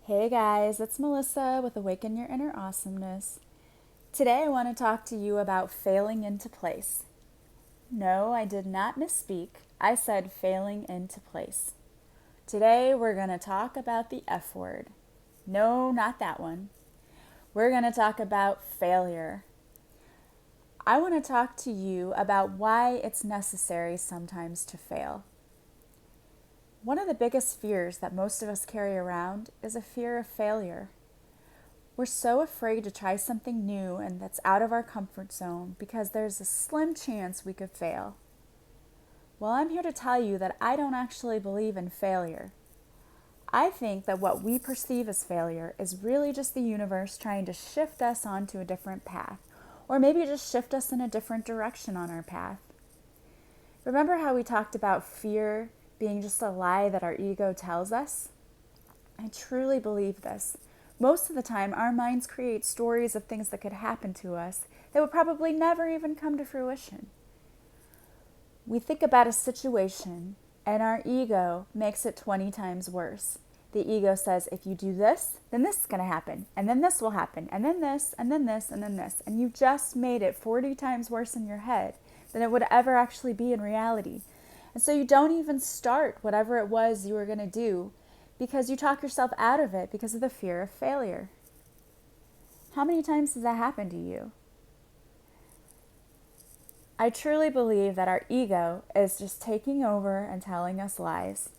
Hey guys, it's Melissa with Awaken Your Inner Awesomeness. Today I want to talk to you about failing into place. No, I did not misspeak. I said failing into place. Today we're going to talk about the F word. No, not that one. We're going to talk about failure. I want to talk to you about why it's necessary sometimes to fail. One of the biggest fears that most of us carry around is a fear of failure. We're so afraid to try something new and that's out of our comfort zone because there's a slim chance we could fail. Well, I'm here to tell you that I don't actually believe in failure. I think that what we perceive as failure is really just the universe trying to shift us onto a different path, or maybe just shift us in a different direction on our path. Remember how we talked about fear being just a lie that our ego tells us? I truly believe this. Most of the time, our minds create stories of things that could happen to us that would probably never even come to fruition. We think about a situation, and our ego makes it 20 times worse. The ego says, if you do this, then this is going to happen, and then this will happen, and then this, and then this, and then this. And you just made it 40 times worse in your head than it would ever actually be in reality. And so you don't even start whatever it was you were going to do because you talk yourself out of it because of the fear of failure. How many times does that happen to you? I truly believe that our ego is just taking over and telling us lies.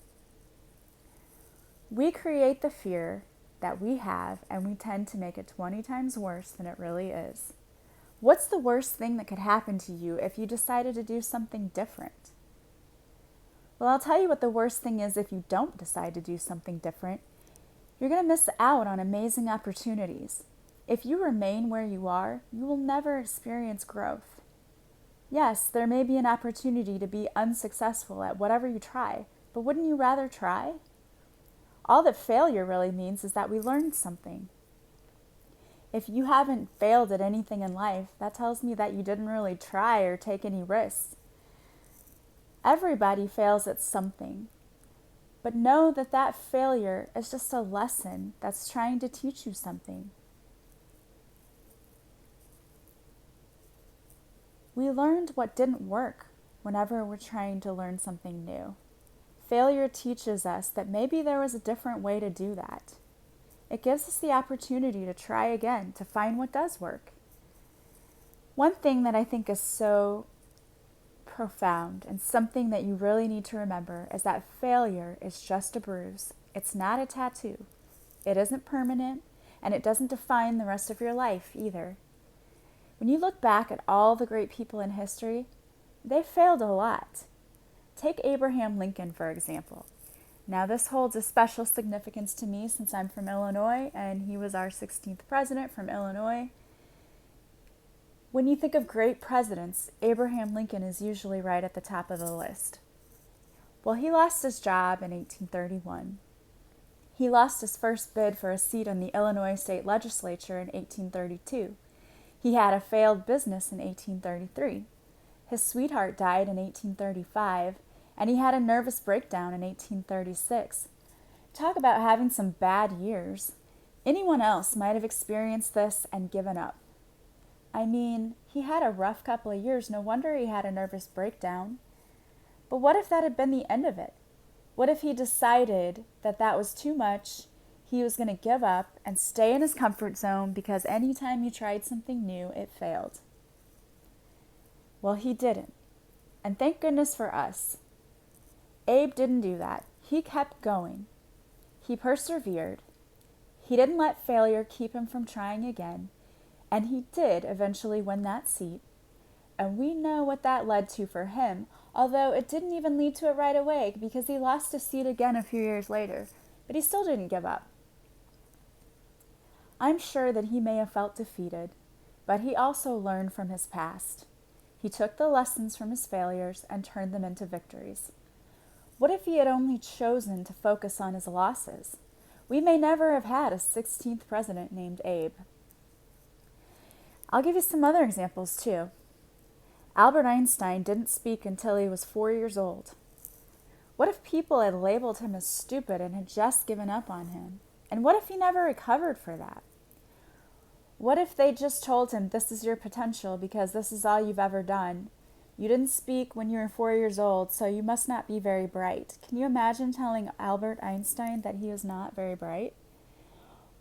We create the fear that we have, and we tend to make it 20 times worse than it really is. What's the worst thing that could happen to you if you decided to do something different? Well, I'll tell you what the worst thing is if you don't decide to do something different. You're going to miss out on amazing opportunities. If you remain where you are, you will never experience growth. Yes, there may be an opportunity to be unsuccessful at whatever you try, but wouldn't you rather try? All that failure really means is that we learned something. If you haven't failed at anything in life, that tells me that you didn't really try or take any risks. Everybody fails at something, but know that that failure is just a lesson that's trying to teach you something. We learned what didn't work whenever we're trying to learn something new. Failure teaches us that maybe there was a different way to do that. It gives us the opportunity to try again, to find what does work. One thing that I think is so profound and something that you really need to remember is that failure is just a bruise. It's not a tattoo. It isn't permanent, and it doesn't define the rest of your life either. When you look back at all the great people in history, they failed a lot. Take Abraham Lincoln, for example. Now, this holds a special significance to me since I'm from Illinois, and he was our 16th president from Illinois. When you think of great presidents, Abraham Lincoln is usually right at the top of the list. Well, he lost his job in 1831. He lost his first bid for a seat in the Illinois state legislature in 1832. He had a failed business in 1833. His sweetheart died in 1835, and he had a nervous breakdown in 1836. Talk about having some bad years. Anyone else might have experienced this and given up. I mean, he had a rough couple of years. No wonder he had a nervous breakdown. But what if that had been the end of it? What if he decided that that was too much, he was going to give up and stay in his comfort zone because anytime he tried something new, it failed? Well, he didn't. And thank goodness for us. Abe didn't do that. He kept going. He persevered. He didn't let failure keep him from trying again. And he did eventually win that seat. And we know what that led to for him, although it didn't even lead to it right away because he lost his seat again a few years later. But he still didn't give up. I'm sure that he may have felt defeated, but he also learned from his past. He took the lessons from his failures and turned them into victories. What if he had only chosen to focus on his losses? We may never have had a 16th president named Abe. I'll give you some other examples too. Albert Einstein didn't speak until he was 4 years old. What if people had labeled him as stupid and had just given up on him? And what if he never recovered for that? What if they just told him, this is your potential because this is all you've ever done? You didn't speak when you were 4 years old, so you must not be very bright. Can you imagine telling Albert Einstein that he is not very bright?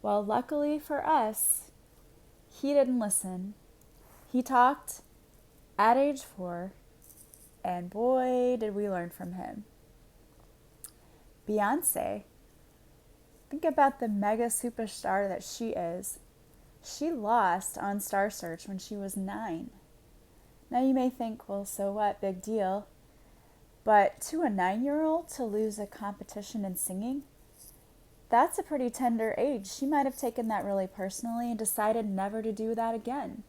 Well, luckily for us, he didn't listen. He talked at age 4, and boy, did we learn from him. Beyonce, think about the mega superstar that she is. She lost on Star Search when she was 9. Now you may think, well, so what, big deal. But to a 9-year-old to lose a competition in singing, that's a pretty tender age. She might have taken that really personally and decided never to do that again.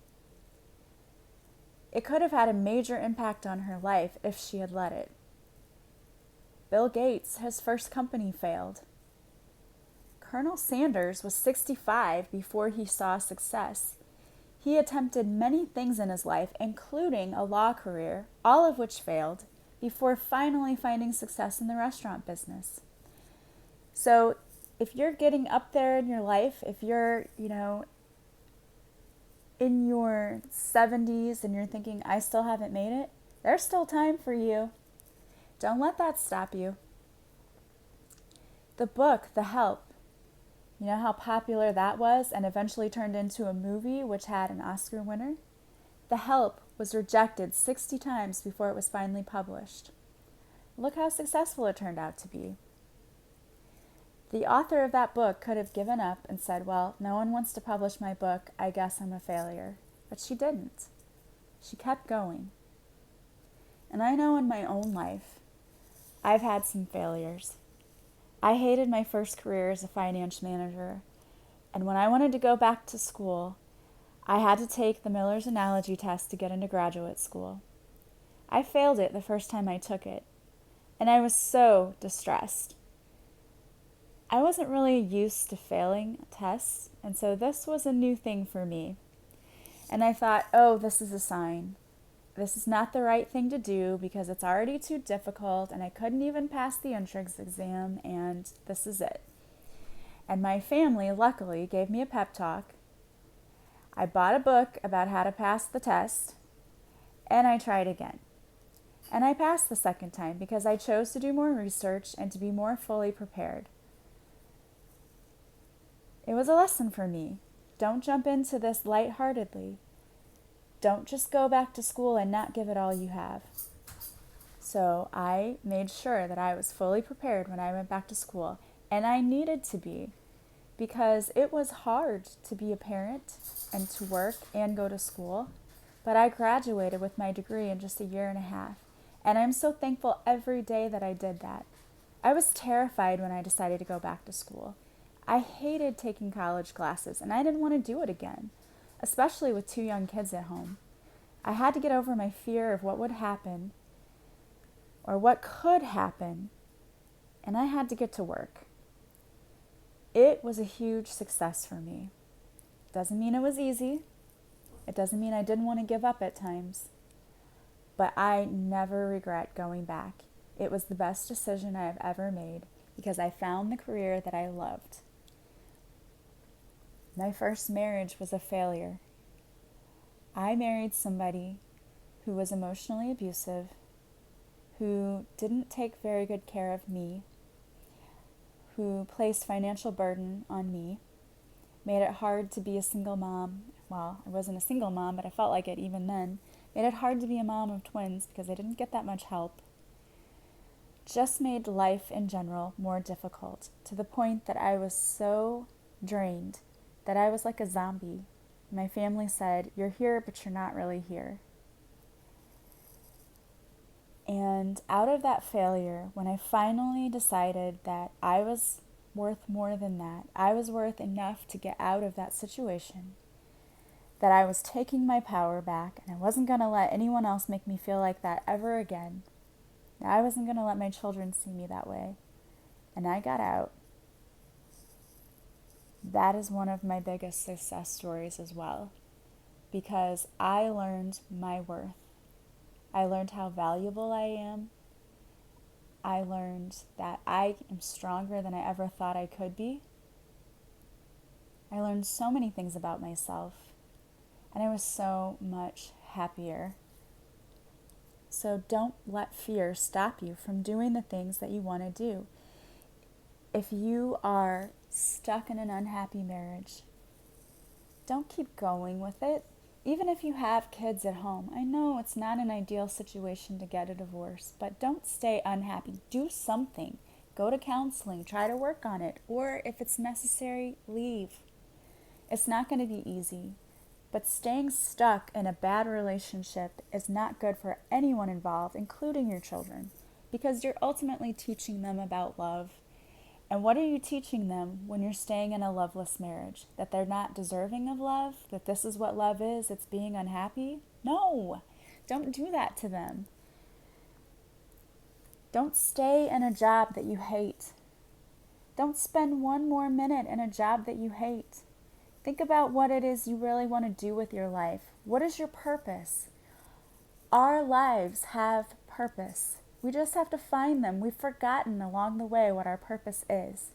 It could have had a major impact on her life if she had let it. Bill Gates, his first company failed. Colonel Sanders was 65 before he saw success. He attempted many things in his life, including a law career, all of which failed, before finally finding success in the restaurant business. So if you're getting up there in your life, if you're, in your 70s and you're thinking, I still haven't made it, there's still time for you. Don't let that stop you. The book, The Help, you know how popular that was and eventually turned into a movie which had an Oscar winner? The Help was rejected 60 times before it was finally published. Look how successful it turned out to be. The author of that book could have given up and said, well, no one wants to publish my book, I guess I'm a failure. But she didn't. She kept going. And I know in my own life, I've had some failures. I hated my first career as a finance manager, and when I wanted to go back to school, I had to take the Miller's Analogy test to get into graduate school. I failed it the first time I took it, and I was so distressed. I wasn't really used to failing tests, and so this was a new thing for me. And I thought, oh, this is a sign. This is not the right thing to do because it's already too difficult and I couldn't even pass the entrance exam, and this is it. And my family, luckily, gave me a pep talk. I bought a book about how to pass the test, and I tried again. And I passed the second time because I chose to do more research and to be more fully prepared. It was a lesson for me. Don't jump into this lightheartedly. Don't just go back to school and not give it all you have. So I made sure that I was fully prepared when I went back to school. And I needed to be, because it was hard to be a parent and to work and go to school. But I graduated with my degree in just a year and a half. And I'm so thankful every day that I did that. I was terrified when I decided to go back to school. I hated taking college classes, and I didn't want to do it again, especially with 2 young kids at home. I had to get over my fear of what would happen or what could happen, and I had to get to work. It was a huge success for me. Doesn't mean it was easy. It doesn't mean I didn't want to give up at times. But I never regret going back. It was the best decision I have ever made because I found the career that I loved. My first marriage was a failure. I married somebody who was emotionally abusive, who didn't take very good care of me, who placed financial burden on me, made it hard to be a single mom. Well, I wasn't a single mom, but I felt like it even then. Made it hard to be a mom of twins because I didn't get that much help. Just made life in general more difficult, to the point that I was so drained that I was like a zombie. My family said, you're here, but you're not really here. And out of that failure, when I finally decided that I was worth more than that, I was worth enough to get out of that situation, that I was taking my power back, and I wasn't going to let anyone else make me feel like that ever again. I wasn't going to let my children see me that way. And I got out. That is one of my biggest success stories as well, because I learned my worth. I learned how valuable I am. I learned that I am stronger than I ever thought I could be. I learned so many things about myself, and I was so much happier. So don't let fear stop you from doing the things that you want to do. If you are stuck in an unhappy marriage, don't keep going with it. Even if you have kids at home, I know it's not an ideal situation to get a divorce, but don't stay unhappy. Do something. Go to counseling, try to work on it, or if it's necessary, leave. It's not going to be easy, but staying stuck in a bad relationship is not good for anyone involved, including your children, because you're ultimately teaching them about love. And what are you teaching them when you're staying in a loveless marriage? That they're not deserving of love? That this is what love is? It's being unhappy? No, don't do that to them. Don't stay in a job that you hate. Don't spend one more minute in a job that you hate. Think about what it is you really want to do with your life. What is your purpose? Our lives have purpose. We just have to find them. We've forgotten along the way what our purpose is.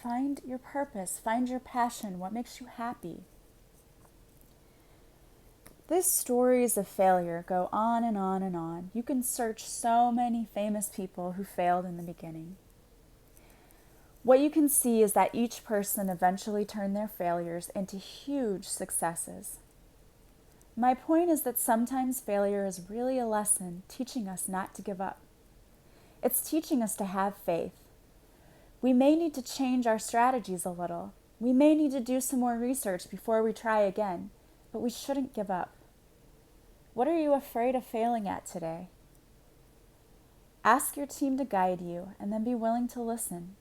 Find your purpose. Find your passion. What makes you happy? These stories of failure go on and on and on. You can search so many famous people who failed in the beginning. What you can see is that each person eventually turned their failures into huge successes. My point is that sometimes failure is really a lesson teaching us not to give up. It's teaching us to have faith. We may need to change our strategies a little. We may need to do some more research before we try again, but we shouldn't give up. What are you afraid of failing at today? Ask your team to guide you and then be willing to listen.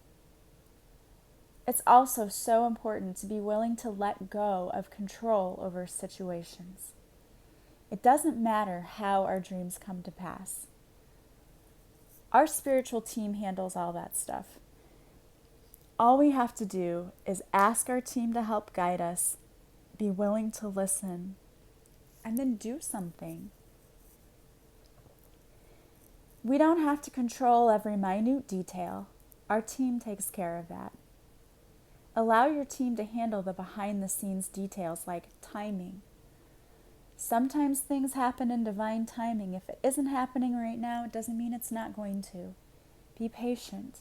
It's also so important to be willing to let go of control over situations. It doesn't matter how our dreams come to pass. Our spiritual team handles all that stuff. All we have to do is ask our team to help guide us, be willing to listen, and then do something. We don't have to control every minute detail. Our team takes care of that. Allow your team to handle the behind-the-scenes details like timing. Sometimes things happen in divine timing. If it isn't happening right now, it doesn't mean it's not going to. Be patient.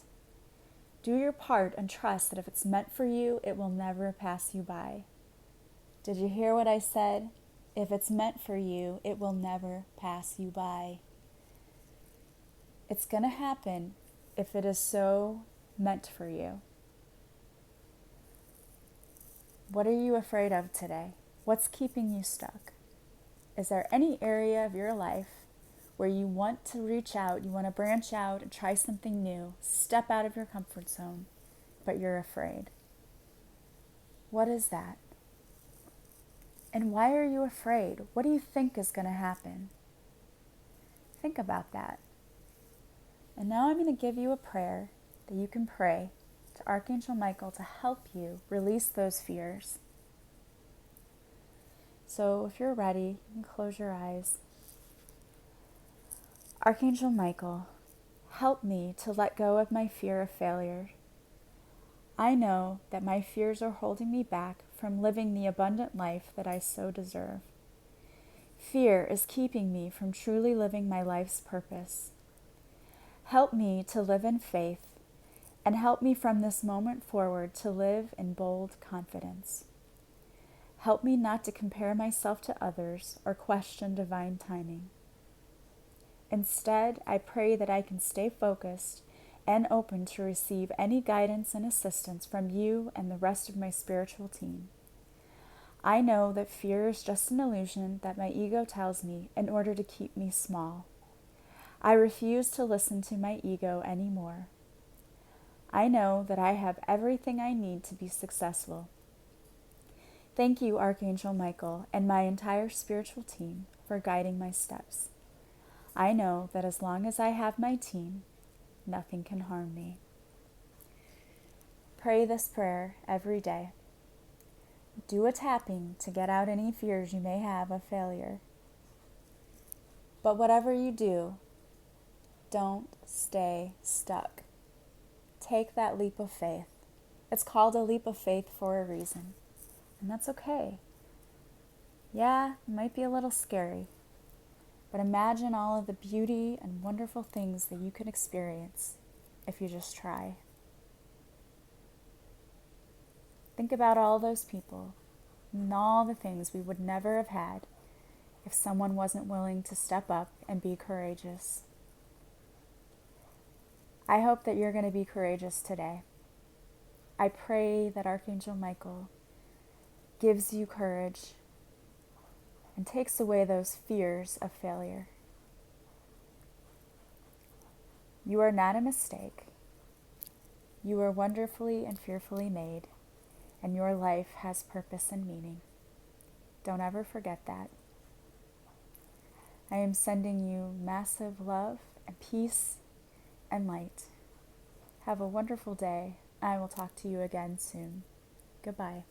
Do your part and trust that if it's meant for you, it will never pass you by. Did you hear what I said? If it's meant for you, it will never pass you by. It's going to happen if it is so meant for you. What are you afraid of today? What's keeping you stuck? Is there any area of your life where you want to reach out, you want to branch out and try something new, step out of your comfort zone, but you're afraid? What is that? And why are you afraid? What do you think is going to happen? Think about that. And now I'm going to give you a prayer that you can pray to Archangel Michael to help you release those fears. So if you're ready, you can close your eyes. Archangel Michael, help me to let go of my fear of failure. I know that my fears are holding me back from living the abundant life that I so deserve. Fear is keeping me from truly living my life's purpose. Help me to live in faith, and help me from this moment forward to live in bold confidence. Help me not to compare myself to others or question divine timing. Instead, I pray that I can stay focused and open to receive any guidance and assistance from you and the rest of my spiritual team. I know that fear is just an illusion that my ego tells me in order to keep me small. I refuse to listen to my ego anymore. I know that I have everything I need to be successful. Thank you, Archangel Michael, and my entire spiritual team for guiding my steps. I know that as long as I have my team, nothing can harm me. Pray this prayer every day. Do a tapping to get out any fears you may have of failure. But whatever you do, don't stay stuck. Take that leap of faith. It's called a leap of faith for a reason, and that's okay. Yeah, it might be a little scary, but imagine all of the beauty and wonderful things that you can experience if you just try. Think about all those people and all the things we would never have had if someone wasn't willing to step up and be courageous. I hope that you're going to be courageous today. I pray that Archangel Michael gives you courage and takes away those fears of failure. You are not a mistake. You are wonderfully and fearfully made, and your life has purpose and meaning. Don't ever forget that. I am sending you massive love and peace and light. Have a wonderful day. I will talk to you again soon. Goodbye.